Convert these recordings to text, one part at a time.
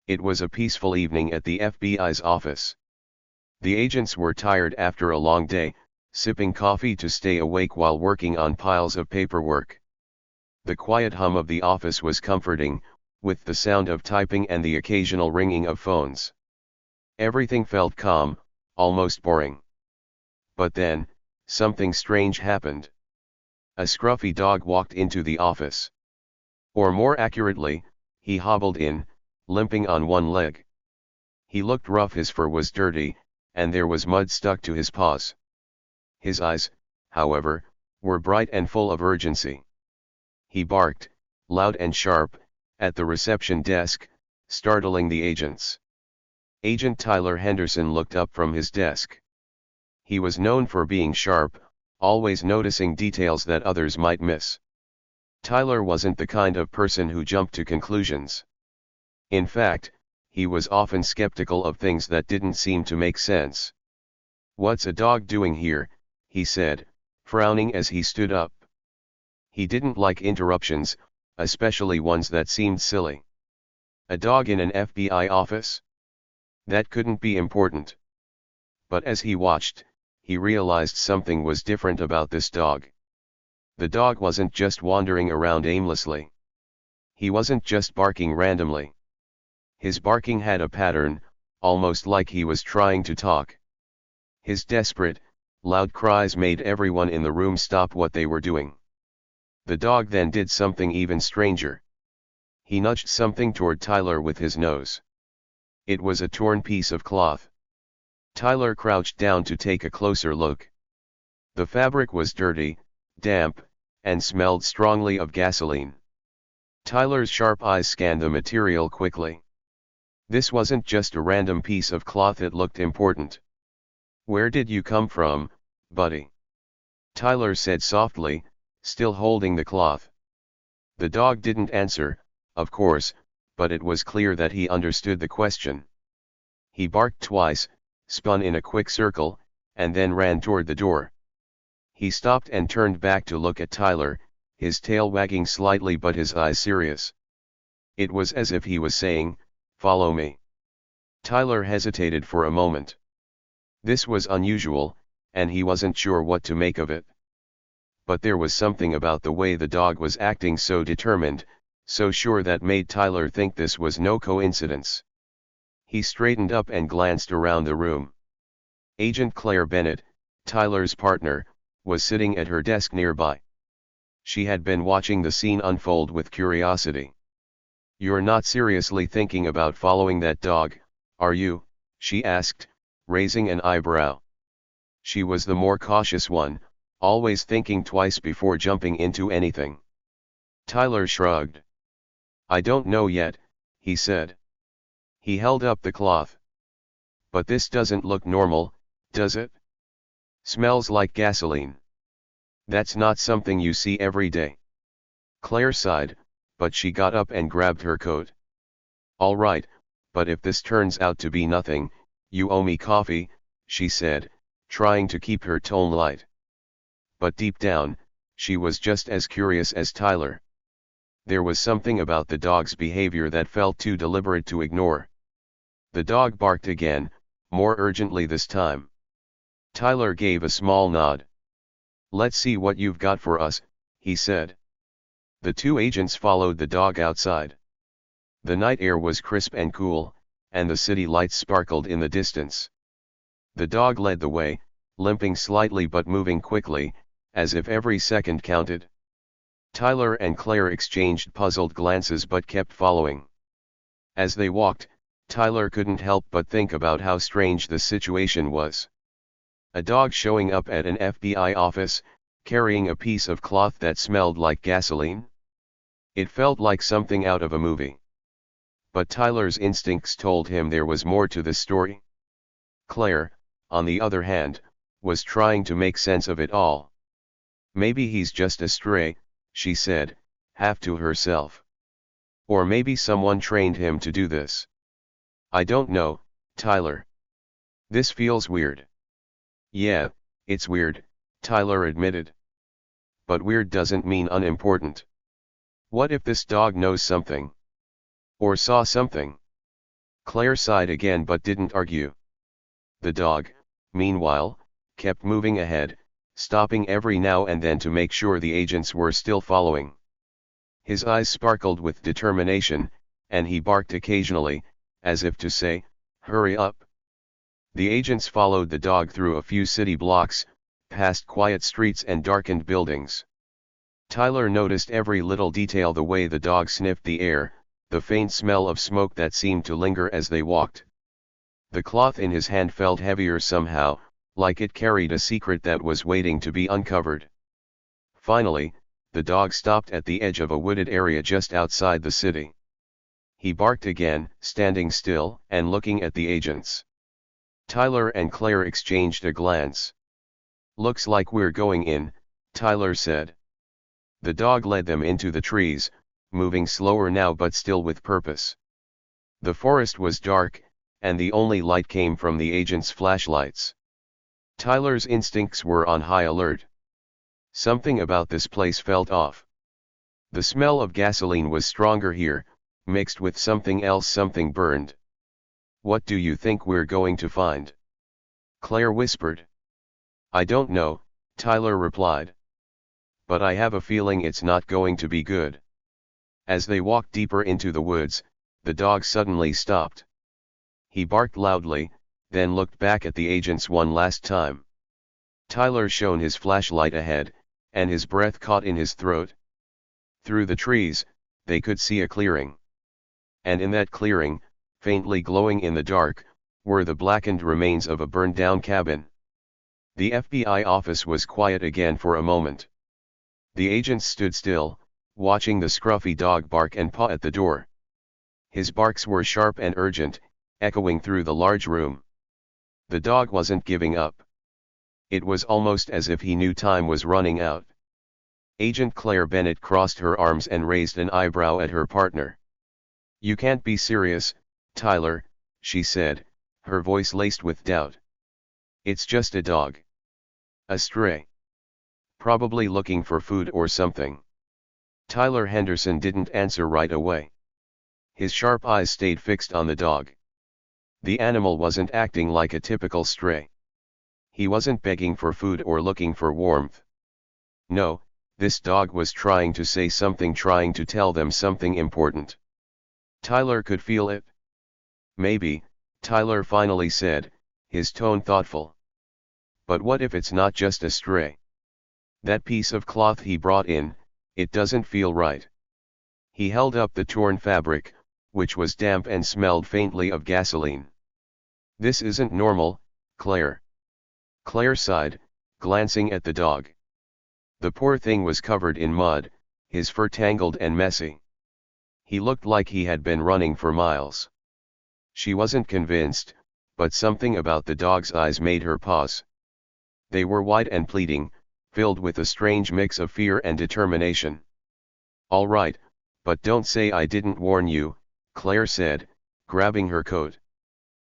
It was a peaceful evening at the FBI's office. The agents were tired after a long day, sipping coffee to stay awake while working on piles of paperwork. The quiet hum of the office was comforting, with the sound of typing and the occasional ringing of phones. Everything felt calm, almost boring. But then, something strange happened. A scruffy dog walked into the office. Or more accurately, he hobbled in, limping on one leg. He looked rough, his fur was dirty, and there was mud stuck to his paws. His eyes, however, were bright and full of urgency. He barked, loud and sharp, at the reception desk, startling the agents. Agent Tyler Henderson looked up from his desk. He was known for being sharp, always noticing details that others might miss. Tyler wasn't the kind of person who jumped to conclusions. In fact, he was often skeptical of things that didn't seem to make sense. "What's a dog doing here?" he said, frowning as he stood up. He didn't like interruptions, especially ones that seemed silly. A dog in an FBI office? That couldn't be important. But as he watched, he realized something was different about this dog. The dog wasn't just wandering around aimlessly. He wasn't just barking randomly. His barking had a pattern, almost like he was trying to talk. His desperate, loud cries made everyone in the room stop what they were doing. The dog then did something even stranger. He nudged something toward Tyler with his nose. It was a torn piece of cloth. Tyler crouched down to take a closer look. The fabric was dirty, damp, and smelled strongly of gasoline. Tyler's sharp eyes scanned the material quickly. This wasn't just a random piece of cloth, it looked important. "Where did you come from, buddy?" Tyler said softly, still holding the cloth. The dog didn't answer, of course, but it was clear that he understood the question. He barked twice, spun in a quick circle, and then ran toward the door. He stopped and turned back to look at Tyler, his tail wagging slightly but his eyes serious. It was as if he was saying, "Follow me." Tyler hesitated for a moment. This was unusual, and he wasn't sure what to make of it. But there was something about the way the dog was acting, so determined, so sure, that made Tyler think this was no coincidence. He straightened up and glanced around the room. Agent Claire Bennett, Tyler's partner, was sitting at her desk nearby. She had been watching the scene unfold with curiosity. "You're not seriously thinking about following that dog, are you?" she asked, raising an eyebrow. She was the more cautious one, always thinking twice before jumping into anything. Tyler shrugged. "I don't know yet," he said. He held up the cloth. "But this doesn't look normal, does it? Smells like gasoline. That's not something you see every day." Claire sighed, but she got up and grabbed her coat. "All right, but if this turns out to be nothing, you owe me coffee," she said, trying to keep her tone light. But deep down, she was just as curious as Tyler. There was something about the dog's behavior that felt too deliberate to ignore. The dog barked again, more urgently this time. Tyler gave a small nod. "Let's see what you've got for us," he said. The two agents followed the dog outside. The night air was crisp and cool, and the city lights sparkled in the distance. The dog led the way, limping slightly but moving quickly, as if every second counted. Tyler and Claire exchanged puzzled glances but kept following. As they walked, Tyler couldn't help but think about how strange the situation was. A dog showing up at an FBI office, carrying a piece of cloth that smelled like gasoline? It felt like something out of a movie. But Tyler's instincts told him there was more to the story. Claire, on the other hand, was trying to make sense of it all. "Maybe he's just a stray," she said, half to herself. "Or maybe someone trained him to do this. I don't know, Tyler. This feels weird." "Yeah, it's weird," Tyler admitted. "But weird doesn't mean unimportant. What if this dog knows something? Or saw something? Claire sighed again but didn't argue. The dog, meanwhile, kept moving ahead, stopping every now and then to make sure the agents were still following. His eyes sparkled with determination, and he barked occasionally, as if to say, "Hurry up." The agents followed the dog through a few city blocks, past quiet streets and darkened buildings. Tyler noticed every little detail: the way the dog sniffed the air, the faint smell of smoke that seemed to linger as they walked. The cloth in his hand felt heavier somehow, like it carried a secret that was waiting to be uncovered. Finally, the dog stopped at the edge of a wooded area just outside the city. He barked again, standing still and looking at the agents. Tyler and Claire exchanged a glance. "Looks like we're going in," Tyler said. The dog led them into the trees, moving slower now but still with purpose. The forest was dark, and the only light came from the agents' flashlights. Tyler's instincts were on high alert. Something about this place felt off. The smell of gasoline was stronger here, mixed with something else, something burned. "What do you think we're going to find?" Claire whispered. "I don't know," Tyler replied. "But I have a feeling it's not going to be good." As they walked deeper into the woods, the dog suddenly stopped. He barked loudly, then looked back at the agents one last time. Tyler shone his flashlight ahead, and his breath caught in his throat. Through the trees, they could see a clearing. And in that clearing, faintly glowing in the dark, were the blackened remains of a burned-down cabin. The FBI office was quiet again for a moment. The agents stood still, watching the scruffy dog bark and paw at the door. His barks were sharp and urgent, echoing through the large room. The dog wasn't giving up. It was almost as if he knew time was running out. Agent Claire Bennett crossed her arms and raised an eyebrow at her partner. "You can't be serious, Tyler," she said, her voice laced with doubt. "It's just a dog. A stray. Probably looking for food or something." Tyler Henderson didn't answer right away. His sharp eyes stayed fixed on the dog. The animal wasn't acting like a typical stray. He wasn't begging for food or looking for warmth. No, this dog was trying to say something, trying to tell them something important. Tyler could feel it. "Maybe," Tyler finally said, his tone thoughtful. "But what if it's not just a stray? That piece of cloth he brought in, it doesn't feel right." He held up the torn fabric, which was damp and smelled faintly of gasoline. "This isn't normal, Claire." Claire sighed, glancing at the dog. The poor thing was covered in mud, his fur tangled and messy. He looked like he had been running for miles. She wasn't convinced, but something about the dog's eyes made her pause. They were wide and pleading, filled with a strange mix of fear and determination. "All right, but don't say I didn't warn you," Claire said, grabbing her coat.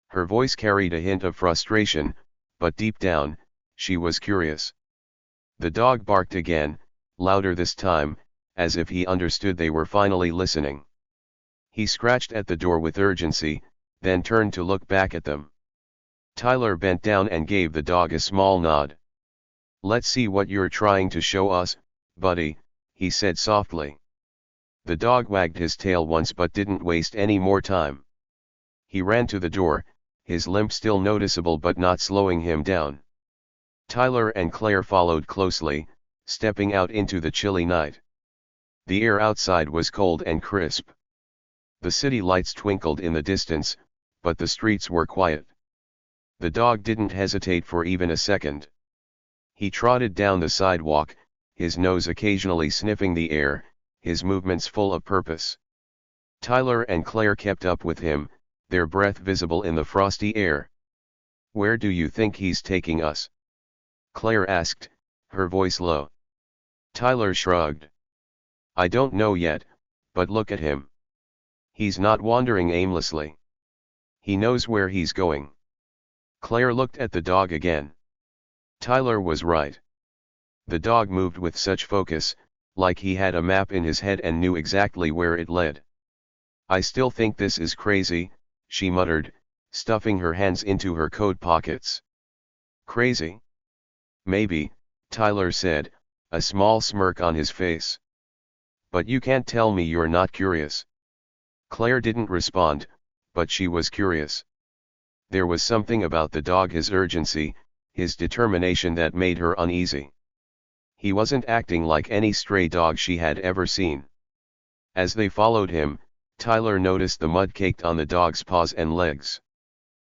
Her voice carried a hint of frustration, but deep down, she was curious. The dog barked again, louder this time, as if he understood they were finally listening. He scratched at the door with urgency, then turned to look back at them. Tyler bent down and gave the dog a small nod. "Let's see what you're trying to show us, buddy," he said softly. The dog wagged his tail once but didn't waste any more time. He ran to the door, his limp still noticeable but not slowing him down. Tyler and Claire followed closely, stepping out into the chilly night. The air outside was cold and crisp. The city lights twinkled in the distance, but the streets were quiet. The dog didn't hesitate for even a second. He trotted down the sidewalk, his nose occasionally sniffing the air, his movements full of purpose. Tyler and Claire kept up with him, their breath visible in the frosty air. "Where do you think he's taking us?" Claire asked, her voice low. Tyler shrugged. "I don't know yet, but look at him. He's not wandering aimlessly. He knows where he's going." Claire looked at the dog again. Tyler was right. The dog moved with such focus, like he had a map in his head and knew exactly where it led. "I still think this is crazy," she muttered, stuffing her hands into her coat pockets. Crazy? Maybe, Tyler said, a small smirk on his face. But you can't tell me you're not curious. Claire didn't respond, but she was curious. There was something about the dog, his urgency, his determination, that made her uneasy. He wasn't acting like any stray dog she had ever seen. As they followed him, Tyler noticed the mud caked on the dog's paws and legs.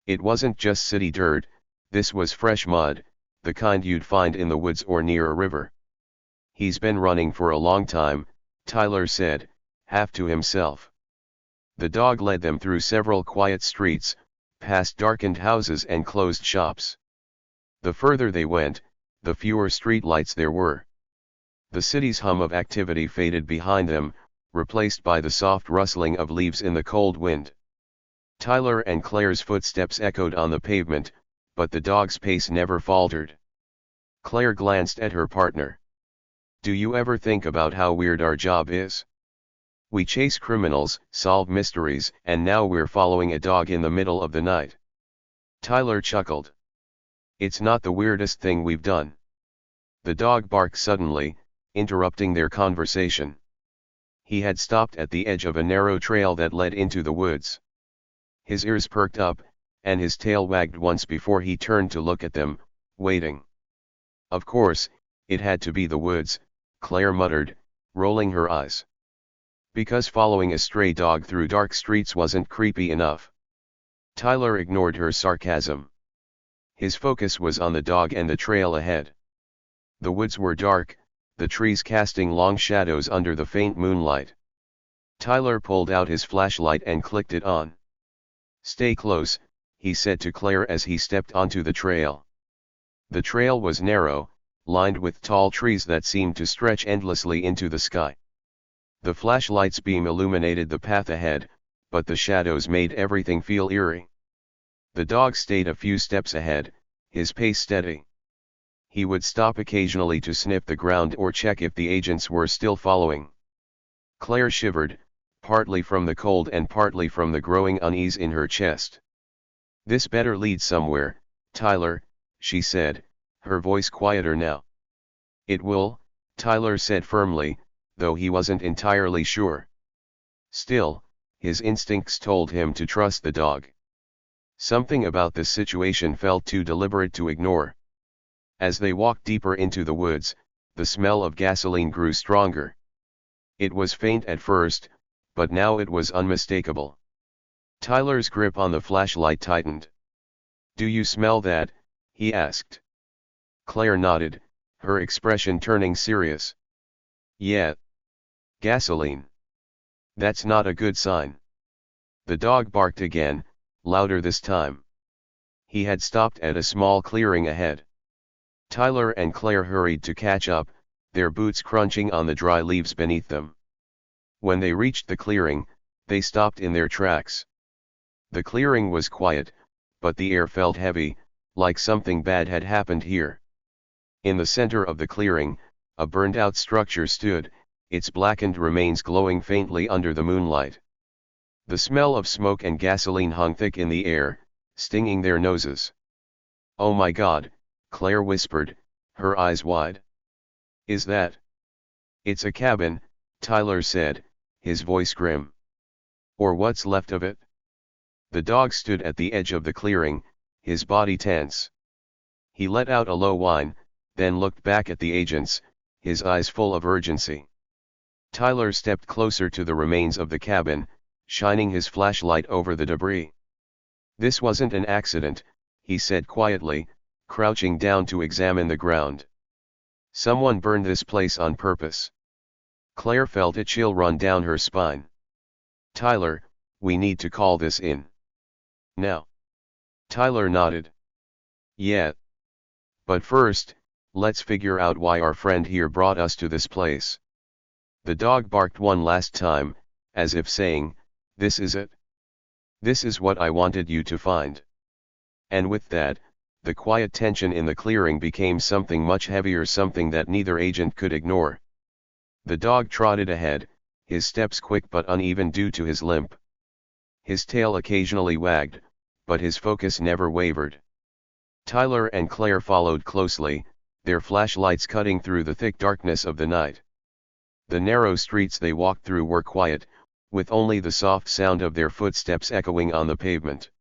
It wasn't just city dirt, this was fresh mud, the kind you'd find in the woods or near a river. He's been running for a long time, Tyler said, half to himself. The dog led them through several quiet streets, past darkened houses and closed shops. The further they went, the fewer street lights there were. The city's hum of activity faded behind them, replaced by the soft rustling of leaves in the cold wind. Tyler and Claire's footsteps echoed on the pavement, but the dog's pace never faltered. Claire glanced at her partner. Do you ever think about how weird our job is? We chase criminals, solve mysteries, and now we're following a dog in the middle of the night. Tyler chuckled. It's not the weirdest thing we've done. The dog barked suddenly, interrupting their conversation. He had stopped at the edge of a narrow trail that led into the woods. His ears perked up, and his tail wagged once before he turned to look at them, waiting. Of course, it had to be the woods, Claire muttered, rolling her eyes. Because following a stray dog through dark streets wasn't creepy enough. Tyler ignored her sarcasm. His focus was on the dog and the trail ahead. The woods were dark, the trees casting long shadows under the faint moonlight. Tyler pulled out his flashlight and clicked it on. Stay close, he said to Claire as he stepped onto the trail. The trail was narrow, lined with tall trees that seemed to stretch endlessly into the sky. The flashlight's beam illuminated the path ahead, but the shadows made everything feel eerie. The dog stayed a few steps ahead, his pace steady. He would stop occasionally to sniff the ground or check if the agents were still following. Claire shivered, partly from the cold and partly from the growing unease in her chest. This better lead somewhere, Tyler, she said, her voice quieter now. It will, Tyler said firmly, though he wasn't entirely sure. Still, his instincts told him to trust the dog. Something about this situation felt too deliberate to ignore. As they walked deeper into the woods, the smell of gasoline grew stronger. It was faint at first, but now it was unmistakable. Tyler's grip on the flashlight tightened. Do you smell that? He asked. Claire nodded, her expression turning serious. Yeah. Gasoline. That's not a good sign. The dog barked again, louder this time. He had stopped at a small clearing ahead. Tyler and Claire hurried to catch up, their boots crunching on the dry leaves beneath them. When they reached the clearing, they stopped in their tracks. The clearing was quiet, but the air felt heavy, like something bad had happened here. In the center of the clearing, a burned-out structure stood, its blackened remains glowing faintly under the moonlight. The smell of smoke and gasoline hung thick in the air, stinging their noses. Oh my God, Claire whispered, her eyes wide. Is that? It's a cabin, Tyler said, his voice grim. Or what's left of it? The dog stood at the edge of the clearing, his body tense. He let out a low whine, then looked back at the agents, his eyes full of urgency. Tyler stepped closer to the remains of the cabin, shining his flashlight over the debris. This wasn't an accident, he said quietly, crouching down to examine the ground. Someone burned this place on purpose. Claire felt a chill run down her spine. Tyler, we need to call this in. Now. Tyler nodded. Yeah. But first, let's figure out why our friend here brought us to this place. The dog barked one last time, as if saying, this is it. This is what I wanted you to find. And with that, the quiet tension in the clearing became something much heavier, something that neither agent could ignore. The dog trotted ahead, his steps quick but uneven due to his limp. His tail occasionally wagged, but his focus never wavered. Tyler and Claire followed closely, their flashlights cutting through the thick darkness of the night. The narrow streets they walked through were quiet, with only the soft sound of their footsteps echoing on the pavement.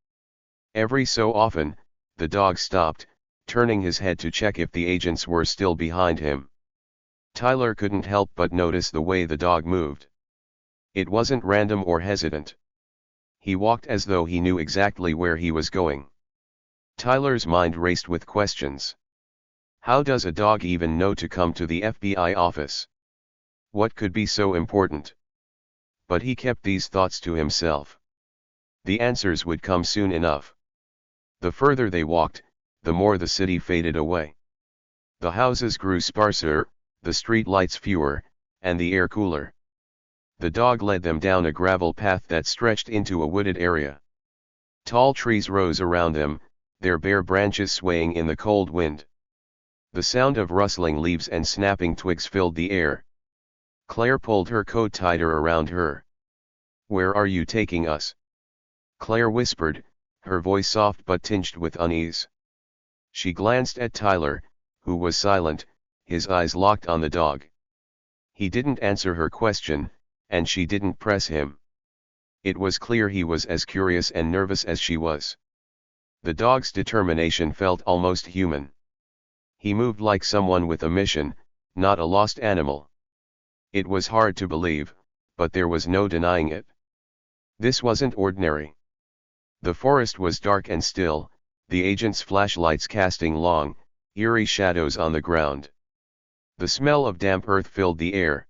Every so often, the dog stopped, turning his head to check if the agents were still behind him. Tyler couldn't help but notice the way the dog moved. It wasn't random or hesitant. He walked as though he knew exactly where he was going. Tyler's mind raced with questions. How does a dog even know to come to the FBI office? What could be so important? But he kept these thoughts to himself. The answers would come soon enough. The further they walked, the more the city faded away. The houses grew sparser, the street lights fewer, and the air cooler. The dog led them down a gravel path that stretched into a wooded area. Tall trees rose around them, their bare branches swaying in the cold wind. The sound of rustling leaves and snapping twigs filled the air. Claire pulled her coat tighter around her. "Where are you taking us?" Claire whispered, her voice soft but tinged with unease. She glanced at Tyler, who was silent, his eyes locked on the dog. He didn't answer her question, and she didn't press him. It was clear he was as curious and nervous as she was. The dog's determination felt almost human. He moved like someone with a mission, not a lost animal. It was hard to believe, but there was no denying it. This wasn't ordinary. The forest was dark and still, the agents' flashlights casting long, eerie shadows on the ground. The smell of damp earth filled the air.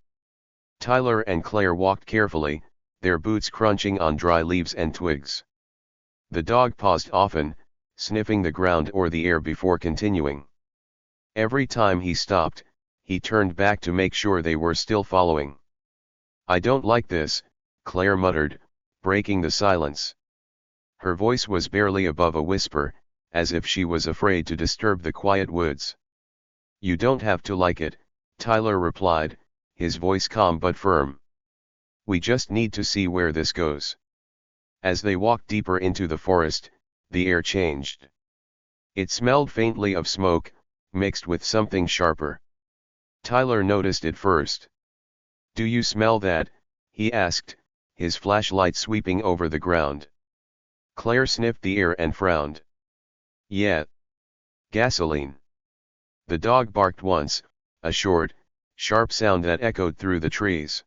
Tyler and Claire walked carefully, their boots crunching on dry leaves and twigs. The dog paused often, sniffing the ground or the air before continuing. Every time he stopped, he turned back to make sure they were still following. "I don't like this," Claire muttered, breaking the silence. Her voice was barely above a whisper, as if she was afraid to disturb the quiet woods. "You don't have to like it," Tyler replied, his voice calm but firm. "We just need to see where this goes." As they walked deeper into the forest, the air changed. It smelled faintly of smoke, mixed with something sharper. Tyler noticed it first. "Do you smell that?" he asked, his flashlight sweeping over the ground. Claire sniffed the air and frowned. "Yeah. Gasoline." The dog barked once, a short, sharp sound that echoed through the trees.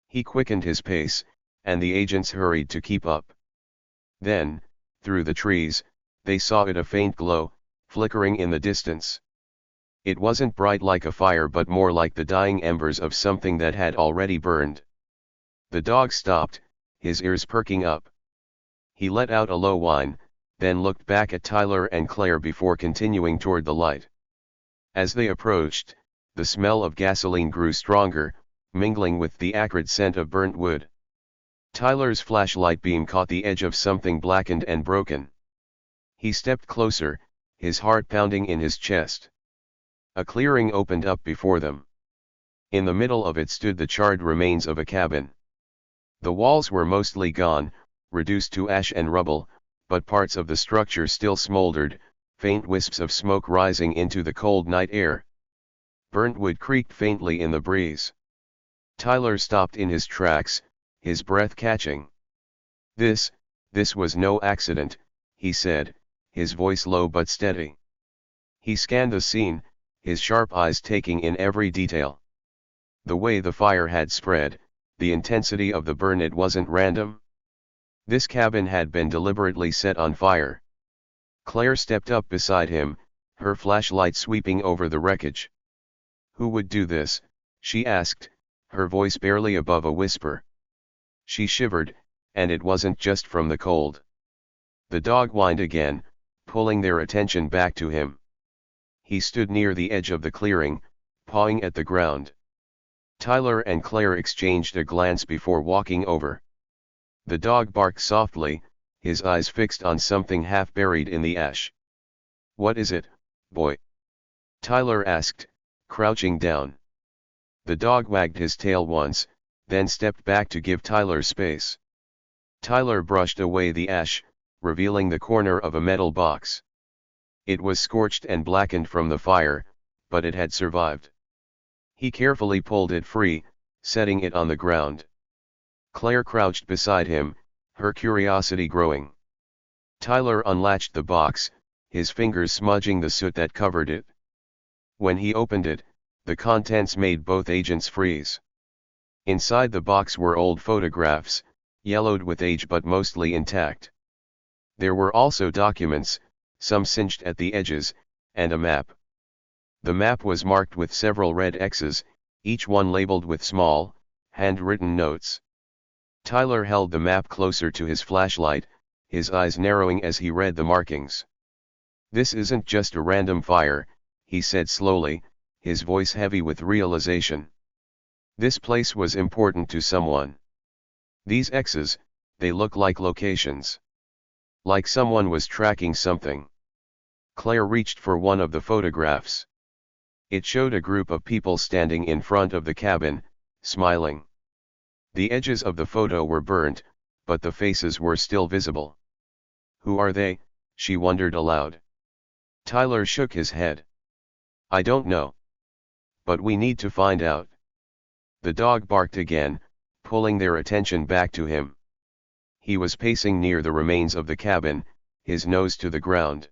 He quickened his pace, and the agents hurried to keep up. Then, through the trees, they saw a faint glow, flickering in the distance. It wasn't bright like a fire but more like the dying embers of something that had already burned. The dog stopped, his ears perking up. He let out a low whine, then looked back at Tyler and Claire before continuing toward the light. As they approached, the smell of gasoline grew stronger, mingling with the acrid scent of burnt wood. Tyler's flashlight beam caught the edge of something blackened and broken. He stepped closer, his heart pounding in his chest. A clearing opened up before them. In the middle of it stood the charred remains of a cabin. The walls were mostly gone, reduced to ash and rubble, but parts of the structure still smoldered, faint wisps of smoke rising into the cold night air. Burnt wood creaked faintly in the breeze. Tyler stopped in his tracks, his breath catching. This was no accident," he said, his voice low but steady. He scanned the scene, his sharp eyes taking in every detail. The way the fire had spread, the intensity of the burn, it wasn't random. This cabin had been deliberately set on fire. Claire stepped up beside him, her flashlight sweeping over the wreckage. "Who would do this?" she asked, her voice barely above a whisper. She shivered, and it wasn't just from the cold. The dog whined again, pulling their attention back to him. He stood near the edge of the clearing, pawing at the ground. Tyler and Claire exchanged a glance before walking over. The dog barked softly, his eyes fixed on something half buried in the ash. "What is it, boy?" Tyler asked, crouching down. The dog wagged his tail once, then stepped back to give Tyler space. Tyler brushed away the ash, revealing the corner of a metal box. It was scorched and blackened from the fire, but it had survived. He carefully pulled it free, setting it on the ground. Claire crouched beside him, her curiosity growing. Tyler unlatched the box, his fingers smudging the soot that covered it. When he opened it, the contents made both agents freeze. Inside the box were old photographs, yellowed with age but mostly intact. There were also documents, some singed at the edges, and a map. The map was marked with several red X's, each one labeled with small, handwritten notes. Tyler held the map closer to his flashlight, his eyes narrowing as he read the markings. "This isn't just a random fire," he said slowly, his voice heavy with realization. "This place was important to someone. These X's, they look like locations. Like someone was tracking something." Claire reached for one of the photographs. It showed a group of people standing in front of the cabin, smiling. The edges of the photo were burnt, but the faces were still visible. "Who are they?" she wondered aloud. Tyler shook his head. "I don't know. But we need to find out." The dog barked again, pulling their attention back to him. He was pacing near the remains of the cabin, his nose to the ground.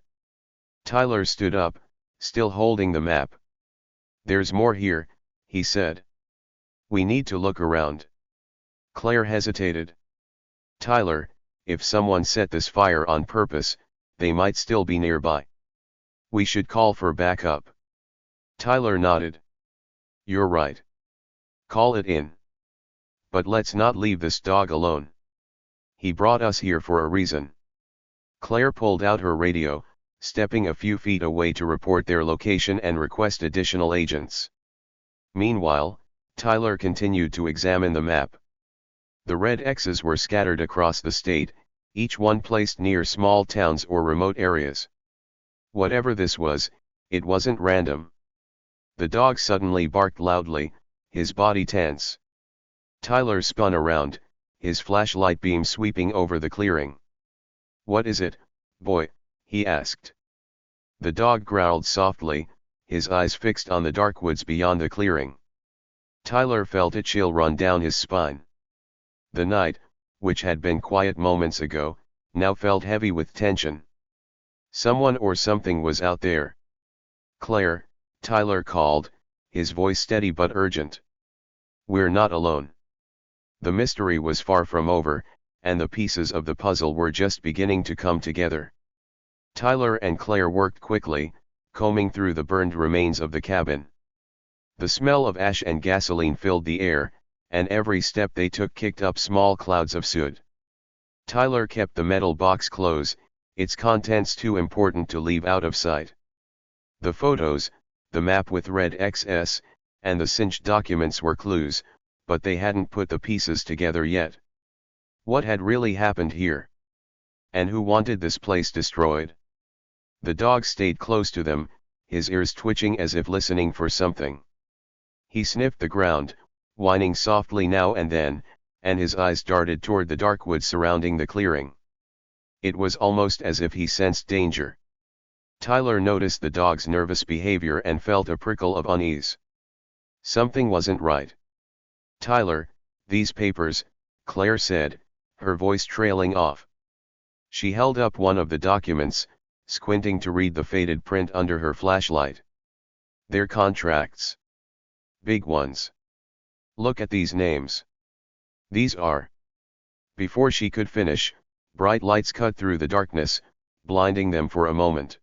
Tyler stood up, still holding the map. "There's more here," he said. "We need to look around." Claire hesitated. "Tyler, if someone set this fire on purpose, they might still be nearby. We should call for backup." Tyler nodded. "You're right. Call it in. But let's not leave this dog alone. He brought us here for a reason." Claire pulled out her radio, stepping a few feet away to report their location and request additional agents. Meanwhile, Tyler continued to examine the map. The red X's were scattered across the state, each one placed near small towns or remote areas. Whatever this was, it wasn't random. The dog suddenly barked loudly, his body tense. Tyler spun around, his flashlight beam sweeping over the clearing. "What is it, boy?" he asked. The dog growled softly, his eyes fixed on the dark woods beyond the clearing. Tyler felt a chill run down his spine. The night, which had been quiet moments ago, now felt heavy with tension. Someone or something was out there. "Claire," Tyler called, his voice steady but urgent. "We're not alone." The mystery was far from over, and the pieces of the puzzle were just beginning to come together. Tyler and Claire worked quickly, combing through the burned remains of the cabin. The smell of ash and gasoline filled the air, and every step they took kicked up small clouds of soot. Tyler kept the metal box close, its contents too important to leave out of sight. The photos, the map with red XS, and the singed documents were clues, but they hadn't put the pieces together yet. What had really happened here? And who wanted this place destroyed? The dog stayed close to them, his ears twitching as if listening for something. He sniffed the ground, whining softly now and then, and his eyes darted toward the dark woods surrounding the clearing. It was almost as if he sensed danger. Tyler noticed the dog's nervous behavior and felt a prickle of unease. Something wasn't right. "Tyler, these papers," Claire said, her voice trailing off. She held up one of the documents, squinting to read the faded print under her flashlight. "They're contracts. Big ones. Look at these names. These are..." Before she could finish, bright lights cut through the darkness, blinding them for a moment.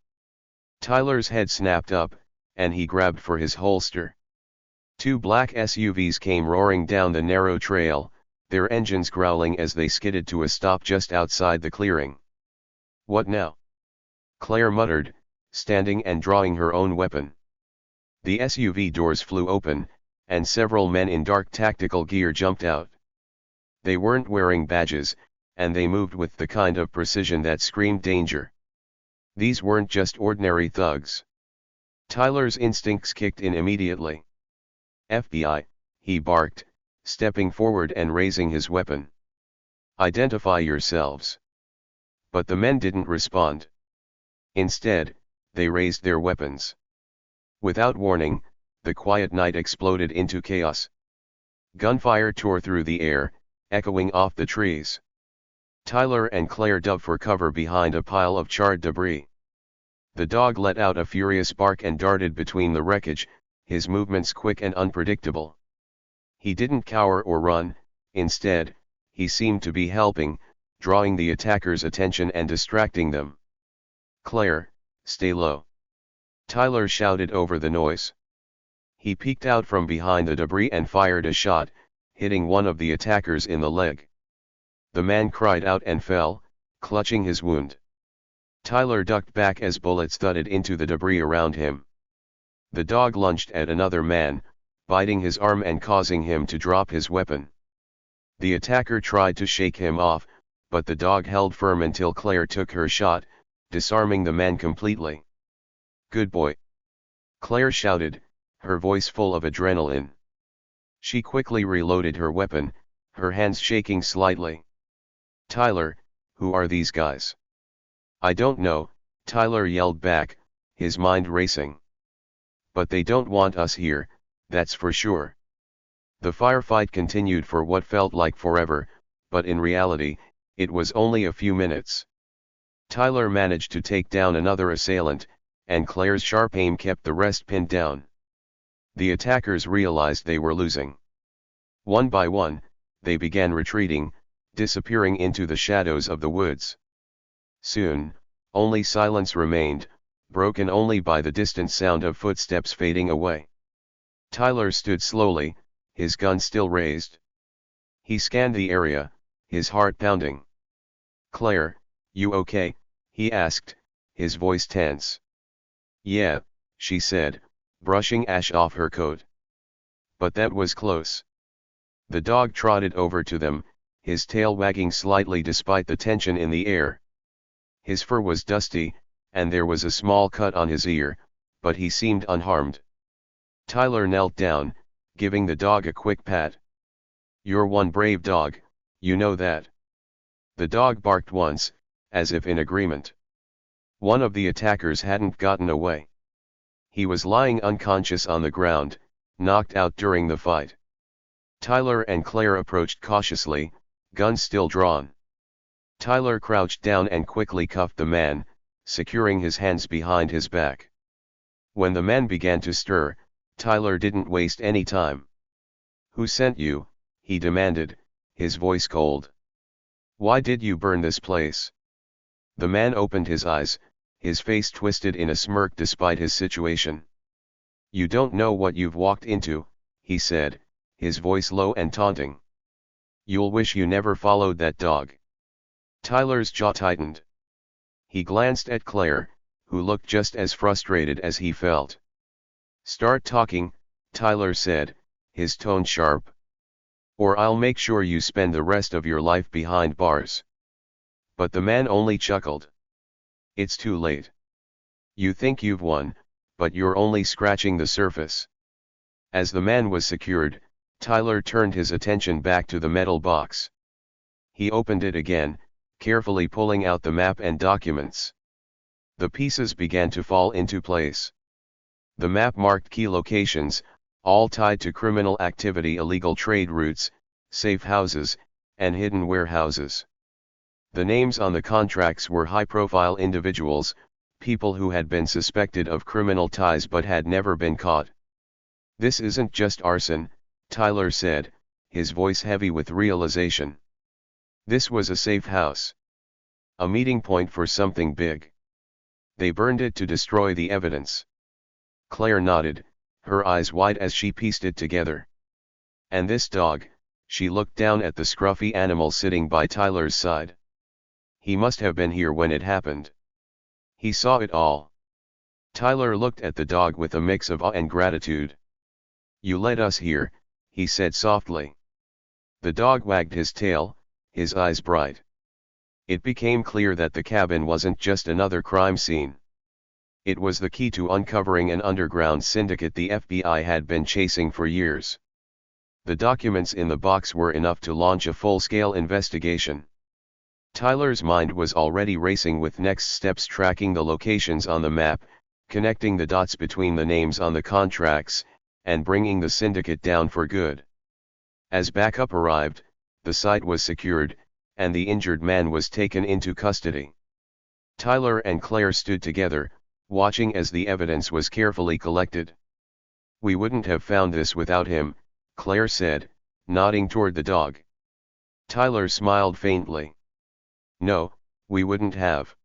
Tyler's head snapped up, and he grabbed for his holster. Two black SUVs came roaring down the narrow trail, their engines growling as they skidded to a stop just outside the clearing. "What now?" Claire muttered, standing and drawing her own weapon. The SUV doors flew open, and several men in dark tactical gear jumped out. They weren't wearing badges, and they moved with the kind of precision that screamed danger. These weren't just ordinary thugs. Tyler's instincts kicked in immediately. "FBI," he barked, stepping forward and raising his weapon. Identify yourselves. But the men didn't respond. Instead, they raised their weapons. Without warning, the quiet night exploded into chaos. Gunfire tore through the air, echoing off the trees. Tyler and Claire dove for cover behind a pile of charred debris. The dog let out a furious bark and darted between the wreckage, his movements quick and unpredictable. He didn't cower or run, instead, he seemed to be helping, drawing the attackers' attention and distracting them. "Claire, stay low," Tyler shouted over the noise. He peeked out from behind the debris and fired a shot, hitting one of the attackers in the leg. The man cried out and fell, clutching his wound. Tyler ducked back as bullets thudded into the debris around him. The dog lunged at another man, biting his arm and causing him to drop his weapon. The attacker tried to shake him off, but the dog held firm until Claire took her shot, disarming the man completely. "Good boy," Claire shouted, her voice full of adrenaline. She quickly reloaded her weapon, her hands shaking slightly. "Tyler, who are these guys?" "I don't know," Tyler yelled back, his mind racing. "But they don't want us here, that's for sure." The firefight continued for what felt like forever, but in reality, it was only a few minutes. Tyler managed to take down another assailant, and Claire's sharp aim kept the rest pinned down. The attackers realized they were losing. One by one, they began retreating, disappearing into the shadows of the woods. Soon, only silence remained, broken only by the distant sound of footsteps fading away. Tyler stood slowly, his gun still raised. He scanned the area, his heart pounding. "Claire, you okay?" he asked, his voice tense. "Yeah," she said, brushing ash off her coat. "But that was close." The dog trotted over to them, his tail wagging slightly despite the tension in the air. His fur was dusty, and there was a small cut on his ear, but he seemed unharmed. Tyler knelt down, giving the dog a quick pat. "You're one brave dog, you know that." The dog barked once, as if in agreement. One of the attackers hadn't gotten away. He was lying unconscious on the ground, knocked out during the fight. Tyler and Claire approached cautiously, guns still drawn. Tyler crouched down and quickly cuffed the man, securing his hands behind his back. When the man began to stir, Tyler didn't waste any time. "Who sent you?" he demanded, his voice cold. "Why did you burn this place?" The man opened his eyes, his face twisted in a smirk despite his situation. "You don't know what you've walked into," he said, his voice low and taunting. "You'll wish you never followed that dog." Tyler's jaw tightened. He glanced at Claire, who looked just as frustrated as he felt. "Start talking," Tyler said, his tone sharp. "Or I'll make sure you spend the rest of your life behind bars." But the man only chuckled. "It's too late. You think you've won, but you're only scratching the surface." As the man was secured, Tyler turned his attention back to the metal box. He opened it again, carefully pulling out the map and documents. The pieces began to fall into place. The map marked key locations, all tied to criminal activity, illegal trade routes, safe houses, and hidden warehouses. The names on the contracts were high-profile individuals, people who had been suspected of criminal ties but had never been caught. "This isn't just arson," Tyler said, his voice heavy with realization. "This was a safe house. A meeting point for something big. They burned it to destroy the evidence." Claire nodded, her eyes wide as she pieced it together. "And this dog," she looked down at the scruffy animal sitting by Tyler's side. "He must have been here when it happened. He saw it all." Tyler looked at the dog with a mix of awe and gratitude. "You led us here," he said softly. The dog wagged his tail, his eyes bright. It became clear that the cabin wasn't just another crime scene. It was the key to uncovering an underground syndicate the FBI had been chasing for years. The documents in the box were enough to launch a full-scale investigation. Tyler's mind was already racing with next steps, tracking the locations on the map, connecting the dots between the names on the contracts, and bringing the syndicate down for good. As backup arrived, the site was secured, and the injured man was taken into custody. Tyler and Claire stood together, watching as the evidence was carefully collected. "We wouldn't have found this without him," Claire said, nodding toward the dog. Tyler smiled faintly. "No, we wouldn't have.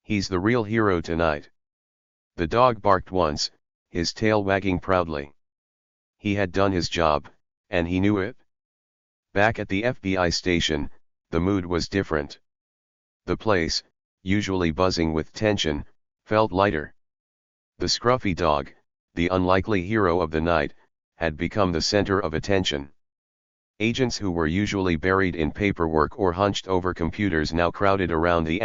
He's the real hero tonight." The dog barked once, his tail wagging proudly. He had done his job, and he knew it. Back at the FBI station, the mood was different. The place, usually buzzing with tension, felt lighter. The scruffy dog, the unlikely hero of the night, had become the center of attention. Agents who were usually buried in paperwork or hunched over computers now crowded around the